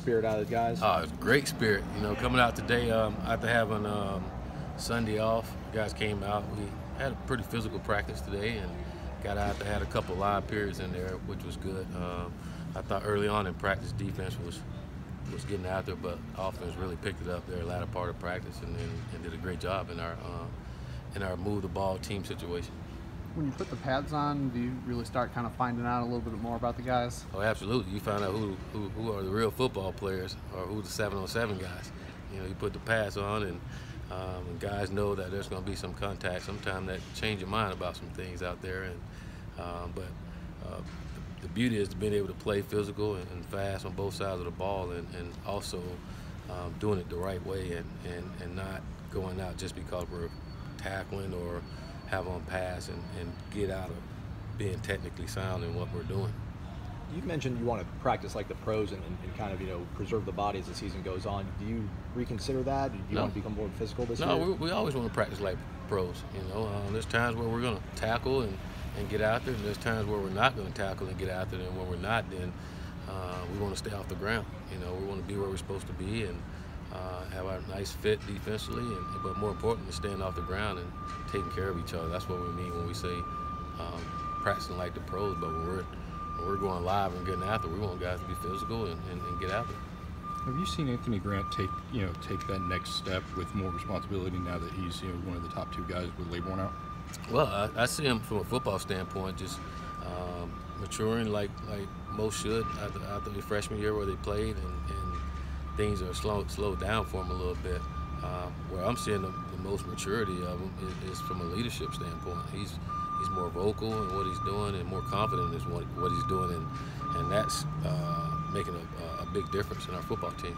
spirit out of the guys? It's great spirit. You know, coming out today after having Sunday off, guys came out. We had a pretty physical practice today and got out there, had a couple live periods in there, which was good. I thought early on in practice defense was getting out there, but offense really picked it up there latter part of practice and did a great job in our move the ball team situation. When you put the pads on, do you really start kind of finding out a little bit more about the guys? Oh, absolutely. You find out who are the real football players or who the 7-on-7 guys. You know, you put the pads on and guys know that there's going to be some contact. Sometimes that change your mind about some things out there. But the beauty is being able to play physical and fast on both sides of the ball and also doing it the right way and not going out just because we're tackling or have on pass and get out of being technically sound in what we're doing. You mentioned you want to practice like the pros and kind of, preserve the body as the season goes on. Do you reconsider that? Do you want to become more physical this year? No, we always want to practice like pros. There's times where we're going to tackle and get out there, and there's times where we're not going to tackle and get out there, and when we're not, then we want to stay off the ground. We want to be where we're supposed to be and have our nice fit defensively, but more importantly, staying off the ground and taking care of each other. That's what we mean when we say practicing like the pros. But when we're going live and getting after, we want guys to be physical and get after. Have you seen Anthony Grant take that next step with more responsibility now that he's one of the top two guys with leg worn out? Well, I see him from a football standpoint, just maturing like most should after the freshman year where they played, and things are slowed down for him a little bit. Where I'm seeing the most maturity of him is from a leadership standpoint. He's more vocal in what he's doing and more confident in what he's doing, and that's making a big difference in our football team.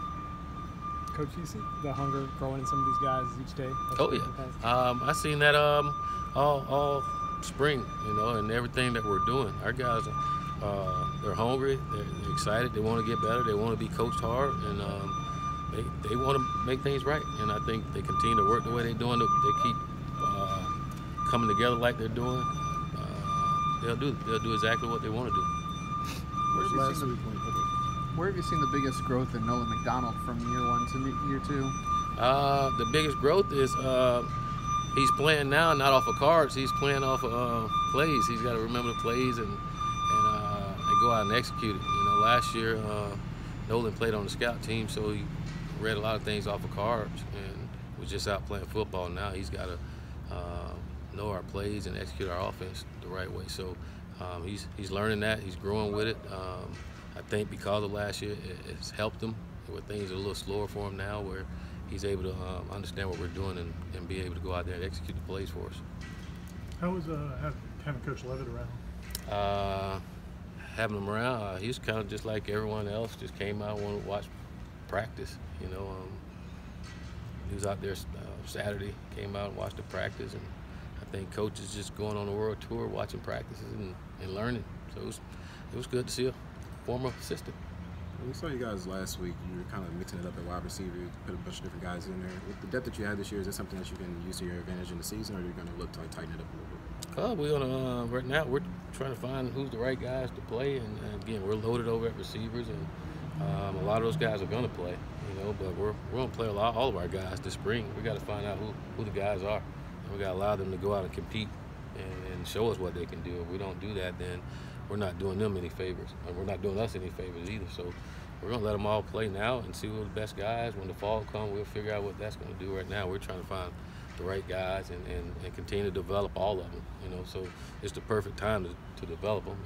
Coach, you see the hunger growing in some of these guys each day? Oh yeah, I seen that all spring, and everything that we're doing. Our guys, they're hungry, they're excited, they want to get better, they want to be coached hard, and they want to make things right. And I think they continue to work the way they're doing. They keep coming together like they're doing. They'll do exactly what they want to do. Where have you seen the biggest growth in Nolan McDonald from year one to year two? The biggest growth is he's playing now not off of cards. He's playing off of plays. He's got to remember the plays and go out and execute it. Last year Nolan played on the scout team, so he read a lot of things off of cards and was just out playing football. Now he's got to know our plays and execute our offense the right way. So he's learning that. He's growing with it. I think because of last year, it's helped him where things are a little slower for him now, where he's able to understand what we're doing and be able to go out there and execute the plays for us. How was having Coach Levitt around? Having him around, he was kind of just like everyone else, just came out and wanted to watch practice. He was out there Saturday, came out and watched the practice, and I think Coach is just going on a world tour, watching practices and learning. So it was good to see a former assistant. When we saw you guys last week, you were kind of mixing it up at wide receiver. You put a bunch of different guys in there. With the depth that you had this year, is that something that you can use to your advantage in the season, or are you going to look to tighten it up a little bit? We're gonna right now. We're trying to find who's the right guys to play, and again, we're loaded over at receivers, and a lot of those guys are gonna play. But we're gonna play all of our guys this spring. We got to find out who the guys are. And we got to allow them to go out and compete and show us what they can do. If we don't do that, then we're not doing them any favors, and we're not doing us any favors either. So we're gonna let them all play now and see who are the best guys. When the fall comes, we'll figure out what that's gonna do. Right now, we're trying to find the right guys and continue to develop all of them. So it's the perfect time to develop them,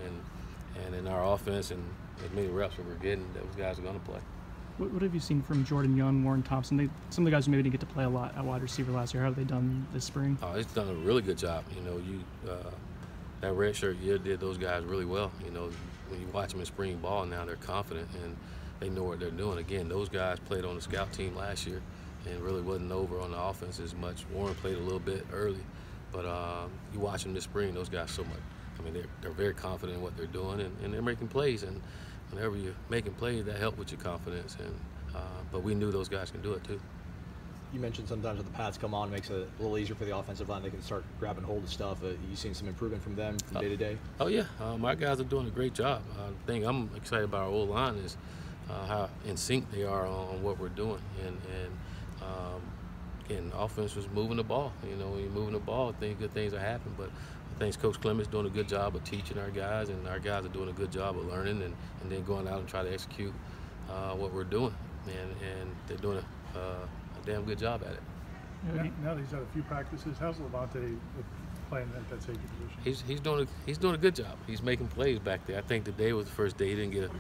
and in our offense and as many reps that we're getting, those guys are gonna play. What have you seen from Jordan Young, Warren Thompson? Some of the guys who maybe didn't get to play a lot at wide receiver last year, how have they done this spring? Oh, he's done a really good job. That redshirt year did those guys really well. When you watch them in spring ball now, they're confident and they know what they're doing. Again, those guys played on the scout team last year and really wasn't over on the offense as much. Warren played a little bit early, but you watch them this spring, those guys so much. They're very confident in what they're doing and they're making plays. And whenever you're making plays, that helps with your confidence. But we knew those guys can do it too. You mentioned sometimes when the pads come on, it makes it a little easier for the offensive line. They can start grabbing hold of stuff. You seen some improvement from them from day to day? Oh yeah, my guys are doing a great job. The thing I'm excited about our O-line is how in sync they are on what we're doing. And offense was moving the ball. You know, when you're moving the ball, good things are happening. But I think Coach Clement's doing a good job of teaching our guys, and our guys are doing a good job of learning and then going out and try to execute what we're doing. And they're doing a damn good job at it. Now that he's had a few practices, how's Levante playing at that safety position? He's doing a good job. He's making plays back there. I think today was the first day he didn't get an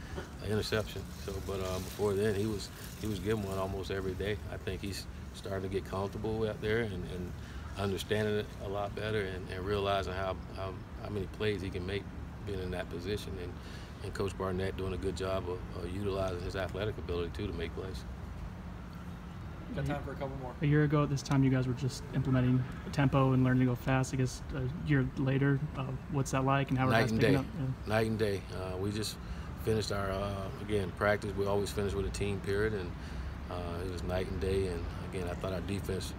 interception. So, but before then he was getting one almost every day. I think he's starting to get comfortable out there and understanding it a lot better and realizing how many plays he can make being in that position. And Coach Barnett doing a good job of utilizing his athletic ability too to make plays. Got time for a couple more. A year ago at this time, you guys were just implementing tempo and learning to go fast. I guess a year later, what's that like, and how are guys picking up? Yeah. Night and day. We just finished our again practice. We always finish with a team period, and it was night and day. And again, I thought our defense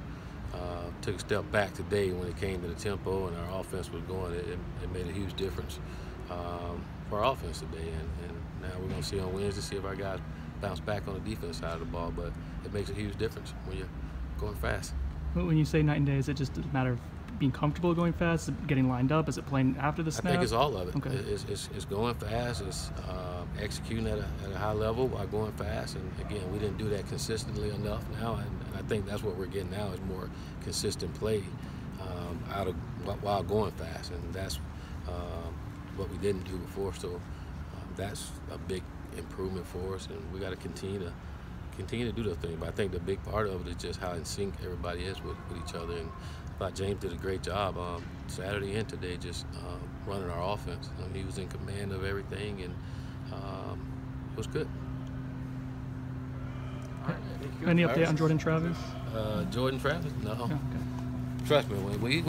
took a step back today when it came to the tempo, and our offense was going. It made a huge difference for our offense today. And now we're going to see on Wednesday, see if our guys bounce back on the defense side of the ball. But it makes a huge difference when you're going fast. When you say night and day, is it just a matter of being comfortable going fast, getting lined up? Is it playing after the snap? I think it's all of it. Okay. It's going fast. It's executing at a high level while going fast. And again, we didn't do that consistently enough now, and I think that's what we're getting now is more consistent play while going fast, and that's what we didn't do before. So that's a big improvement for us, and we got to continue to do those things. But I think the big part of it is just how in sync everybody is with each other. And I thought James did a great job Saturday and today just running our offense. He was in command of everything, and it was good. Any update on Jordan Travis? Jordan Travis? No. Oh, okay. Trust me, when we